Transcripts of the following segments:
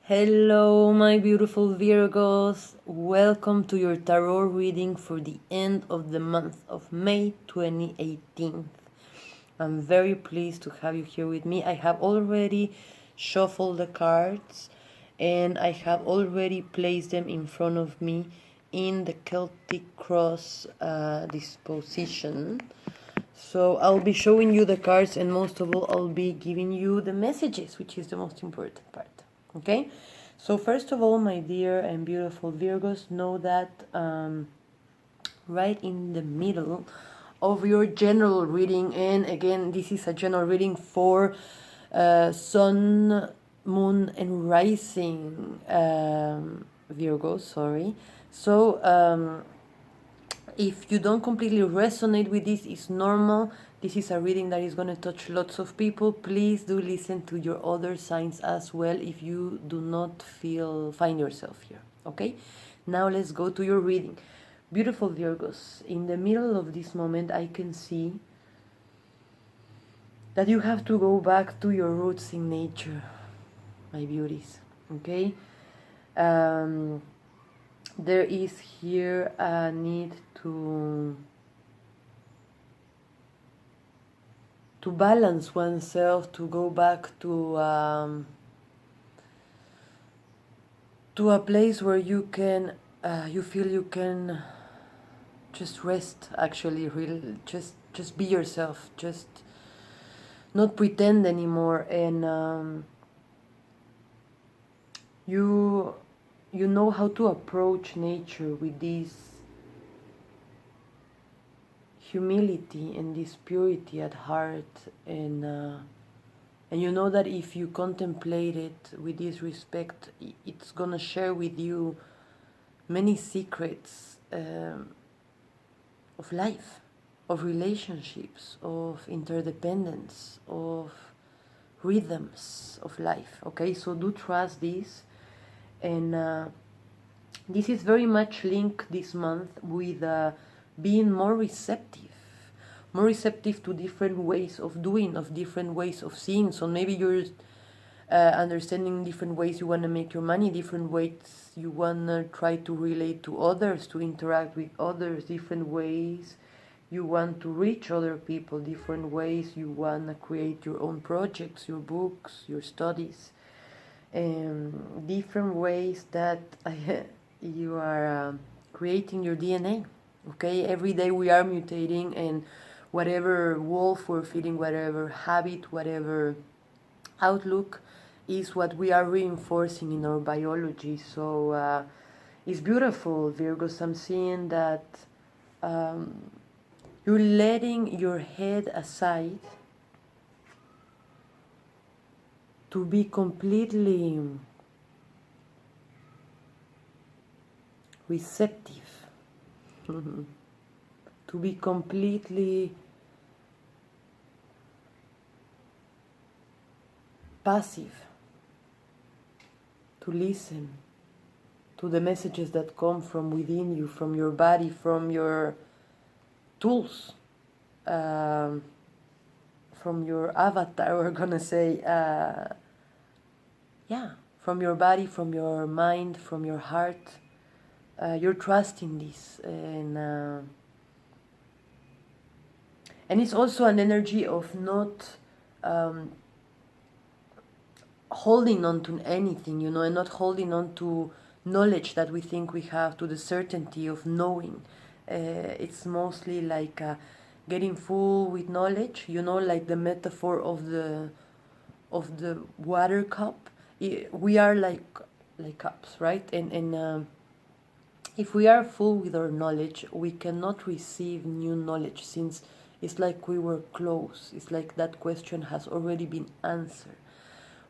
Hello, my beautiful Virgos. Welcome to your tarot reading for the end of the month of May 2018. I'm very pleased to have you here with me. I have already shuffled the cards and I have already placed them in front of me in the Celtic cross disposition. So I'll be showing you the cards, and most of all I'll be giving you the messages, which is the most important part. Okay, so first of all, my dear and beautiful Virgos, know that right in the middle of your general reading, and again this is a general reading for sun, moon and rising Virgos, sorry. So if you don't completely resonate with this, it's normal. This is a reading that is going to touch lots of people. Please do listen to your other signs as well if you do not find yourself here. Okay, now let's go to your reading. Beautiful Virgos, in the middle of this moment I can see that you have to go back to your roots in nature, my beauties. Okay, there is here a need to balance oneself, to go back to a place where you can you feel you can just rest, actually, just be yourself, just not pretend anymore, and you know how to approach nature with this humility and this purity at heart, and you know that if you contemplate it with this respect, it's gonna share with you many secrets of life, of relationships, of interdependence, of rhythms of life. Okay, so do trust this, and this is very much linked this month with being more receptive to different ways of doing, of different ways of seeing. So maybe you're understanding different ways you want to make your money, different ways you want to try to relate to others, to interact with others, different ways you want to reach other people, different ways you want to create your own projects, your books, your studies, and different ways that you are creating your DNA. Okay, every day we are mutating, and whatever wolf we're feeding, whatever habit, whatever outlook is what we are reinforcing in our biology. So it's beautiful, Virgos. I'm seeing that you're letting your head aside to be completely receptive, to be completely passive, to listen to the messages that come from within you, from your body, from your tools, from your avatar, we're gonna say, from your body, from your mind, from your heart. You're trusting this, and it's also an energy of not holding on to anything, you know, and not holding on to knowledge that we think we have, to the certainty of knowing. It's mostly like getting full with knowledge, you know, like the metaphor of the water cup. We are like cups, right? And if we are full with our knowledge, we cannot receive new knowledge, since it's like we were closed. It's like that question has already been answered.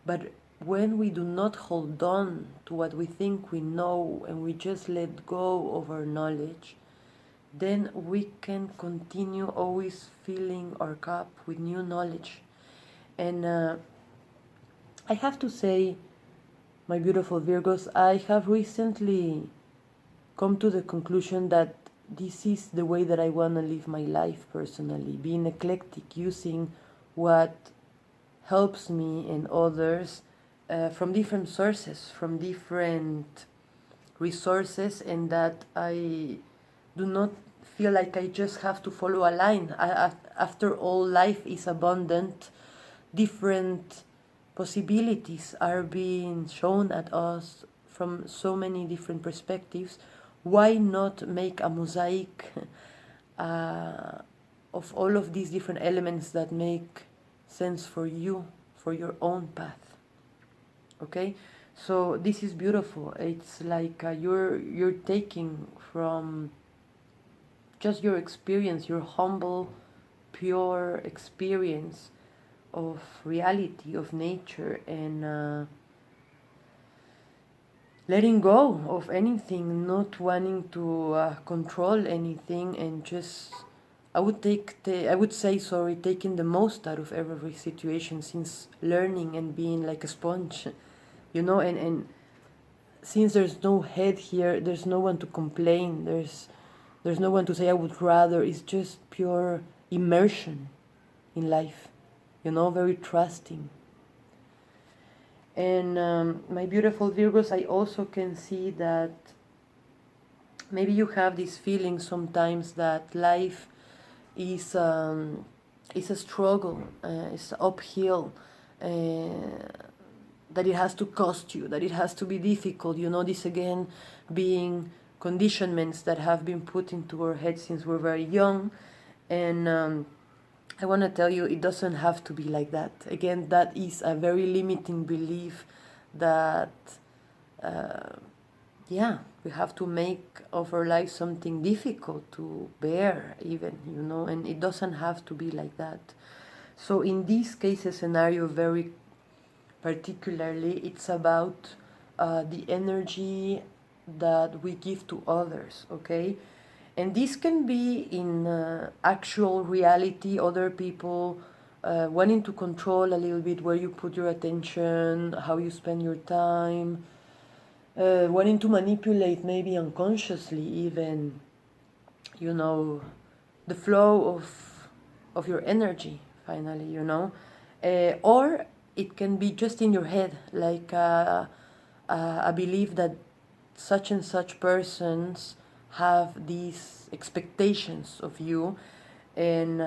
But when we do not hold on to what we think we know, and we just let go of our knowledge, then we can continue always filling our cup with new knowledge. And I have to say, my beautiful Virgos, I have recently come to the conclusion that this is the way that I want to live my life personally, being eclectic, using what helps me and others, from different sources, from different resources, and that I do not feel like I just have to follow a line. After all, life is abundant. Different possibilities are being shown at us from so many different perspectives. Why not make a mosaic of all of these different elements that make sense for you, for your own path? Okay, so this is beautiful. It's like you're taking from just your experience, your humble, pure experience of reality, of nature, and letting go of anything, not wanting to control anything, and just I would say taking the most out of every situation, since learning and being like a sponge, and since there's no head here, there's no one to complain, there's no one to say I would rather. It's just pure immersion in life, very trusting. And my beautiful Virgos, I also can see that maybe you have this feeling sometimes that life is a struggle, it's uphill, that it has to cost you, that it has to be difficult. This again being conditionments that have been put into our heads since we're very young. And I want to tell you, it doesn't have to be like that. Again, that is a very limiting belief that, we have to make of our life something difficult to bear even, and it doesn't have to be like that. So in this case scenario, very particularly, it's about the energy that we give to others, okay? And this can be in actual reality, other people wanting to control a little bit where you put your attention, how you spend your time, wanting to manipulate maybe unconsciously even, the flow of your energy, finally, or it can be just in your head, like a belief that such and such persons have these expectations of you, and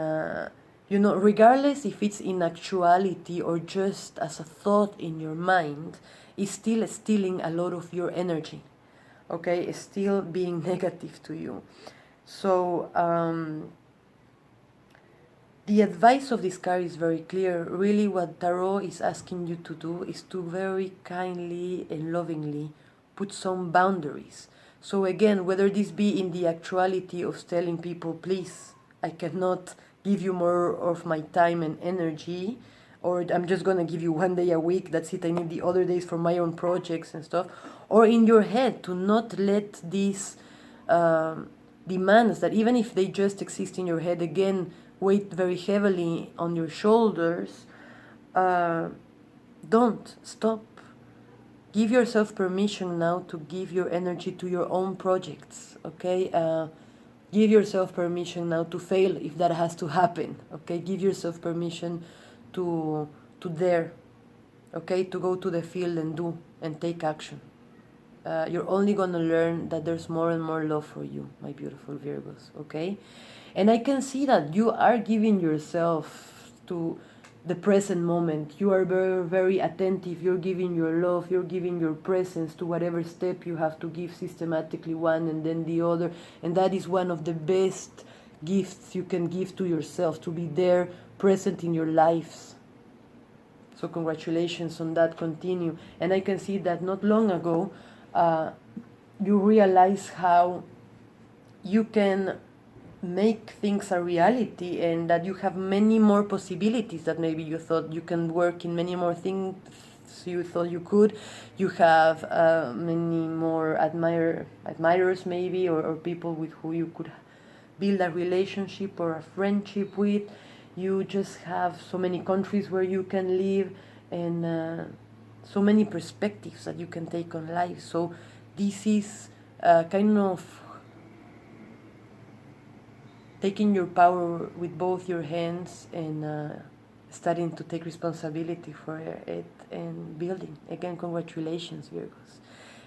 regardless if it's in actuality or just as a thought in your mind, is still stealing a lot of your energy, okay? It's still being negative to you. So the advice of this card is very clear. Really, what Tarot is asking you to do is to very kindly and lovingly put some boundaries. So again, whether this be in the actuality of telling people, please, I cannot give you more of my time and energy, or I'm just going to give you 1 day a week, that's it, I need the other days for my own projects and stuff, or in your head, to not let these demands that, even if they just exist in your head, again, weight very heavily on your shoulders. Don't stop. Give yourself permission now to give your energy to your own projects, okay? Give yourself permission now to fail if that has to happen, okay? Give yourself permission to dare, okay? To go to the field and do and take action. You're only going to learn that there's more and more love for you, my beautiful Virgos, okay? And I can see that you are giving yourself to the present moment. You are very, very attentive. You're giving your love. You're giving your presence to whatever step you have to give systematically, one and then the other. And that is one of the best gifts you can give to yourself, to be there, present in your lives. So congratulations on that. Continue. And I can see that not long ago, you realize how you can make things a reality, and that you have many more possibilities that maybe you thought you can work in, many more things you thought you could. You have many more admirers maybe, or people with who you could build a relationship or a friendship with. You just have so many countries where you can live, and so many perspectives that you can take on life. So this is kind of taking your power with both your hands and starting to take responsibility for it and building. Again, congratulations, Virgos.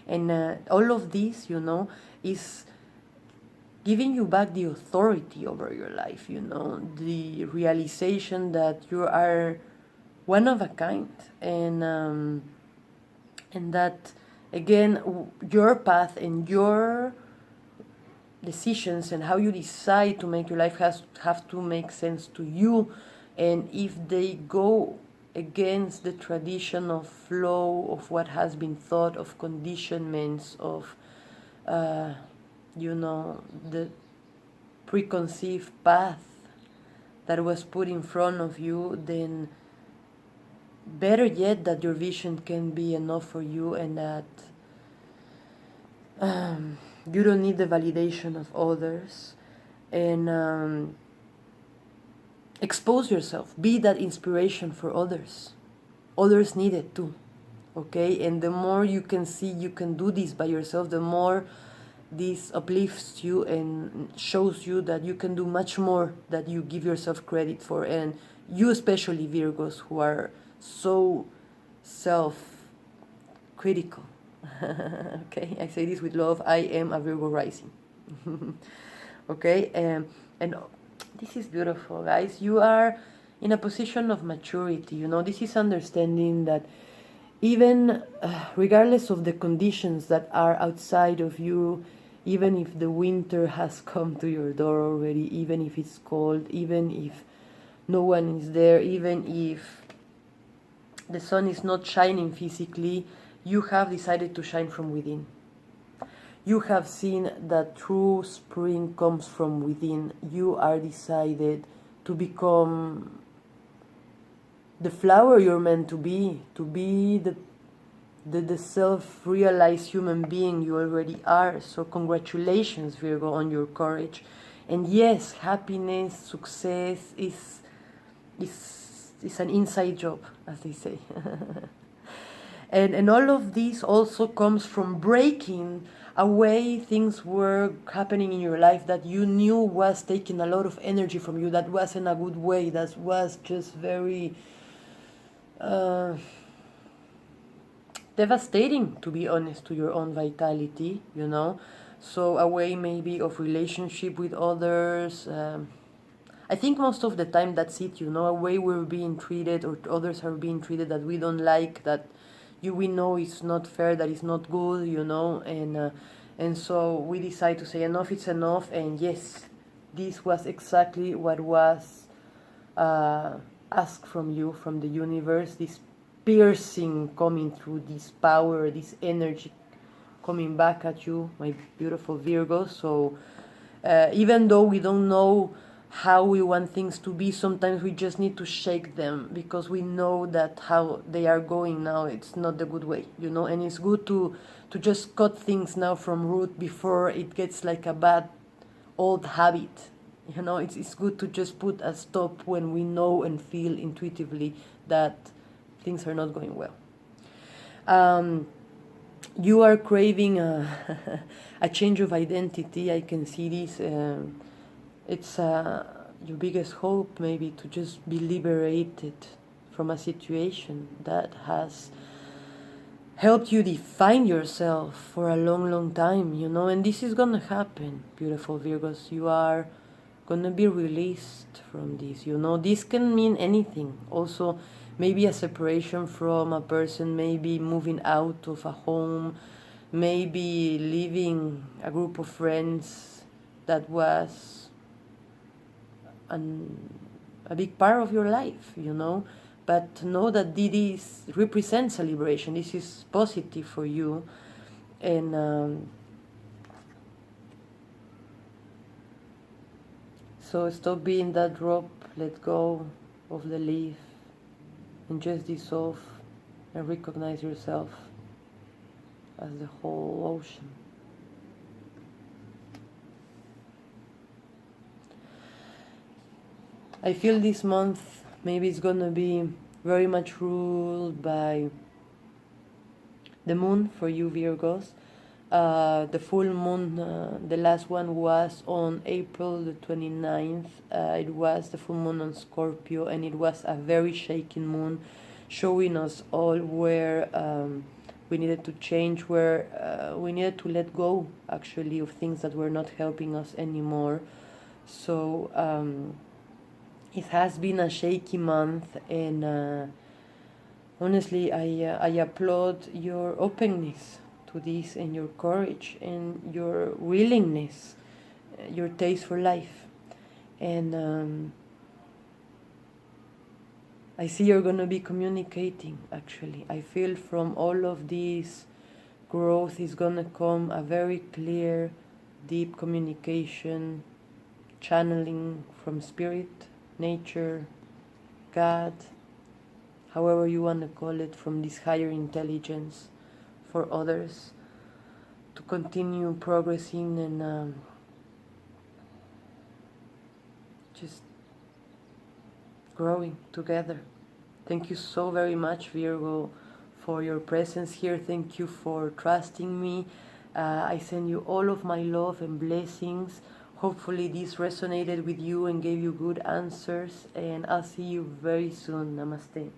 And all of this, is giving you back the authority over your life, the realization that you are one of a kind, and that, again, your path and your decisions and how you decide to make your life have to make sense to you. And if they go against the tradition of flow of what has been thought, of conditionments, of the preconceived path that was put in front of you, then better yet that your vision can be enough for you, and that you don't need the validation of others. And expose yourself, be that inspiration for others. Others need it too, okay? And the more you can see you can do this by yourself, the more this uplifts you and shows you that you can do much more that you give yourself credit for. And you, especially Virgos, who are so self-critical. Okay, I say this with love. I am a Virgo rising. Okay, and this is beautiful, guys. You are in a position of maturity. This is understanding that even regardless of the conditions that are outside of you, even if the winter has come to your door already, even if it's cold, even if no one is there, even if the sun is not shining physically, you have decided to shine from within. You have seen that true spring comes from within. You are decided to become the flower you're meant to be the self-realized human being you already are. So congratulations, Virgo, on your courage. And yes, happiness, success is an inside job, as they say. And all of this also comes from breaking away things were happening in your life that you knew was taking a lot of energy from you, that wasn't a good way, that was just very devastating, to be honest, to your own vitality, So a way maybe of relationship with others. I think most of the time that's it, a way we're being treated or others are being treated that we don't like, that we know it's not fair, that it's not good, and so we decide to say enough is enough. And yes, this was exactly what was asked from you, from the universe, this piercing coming through, this power, this energy coming back at you, my beautiful Virgo. So even though we don't know how we want things to be, sometimes we just need to shake them, because we know that how they are going now, it's not the good way, and it's good to just cut things now from root before it gets like a bad old habit. It's good to just put a stop when we know and feel intuitively that things are not going well. You are craving a change of identity. I can see this. It's your biggest hope, maybe, to just be liberated from a situation that has helped you define yourself for a long, long time, and this is gonna happen, beautiful Virgos. You are gonna be released from this, This can mean anything. Also, maybe a separation from a person, maybe moving out of a home, maybe leaving a group of friends that was a big part of your life, But know that this represents a liberation. This is positive for you. And so stop being that drop, let go of the leaf, and just dissolve and recognize yourself as the whole ocean. I feel this month maybe it's gonna be very much ruled by the moon for you Virgos, The full moon, the last one was on April the 29th. It was the full moon on Scorpio, and it was a very shaking moon, showing us all where we needed to change, where we needed to let go, actually, of things that were not helping us anymore. So it has been a shaky month, and honestly, I applaud your openness to this, and your courage, and your willingness, your taste for life. And I see you're going to be communicating, actually. I feel from all of this growth is going to come a very clear, deep communication, channeling from spirit, nature, God, however you want to call it, from this higher intelligence for others to continue progressing and just growing together. Thank you so very much, Virgo, for your presence here. Thank you for trusting me. I send you all of my love and blessings. Hopefully this resonated with you and gave you good answers, and I'll see you very soon. Namaste.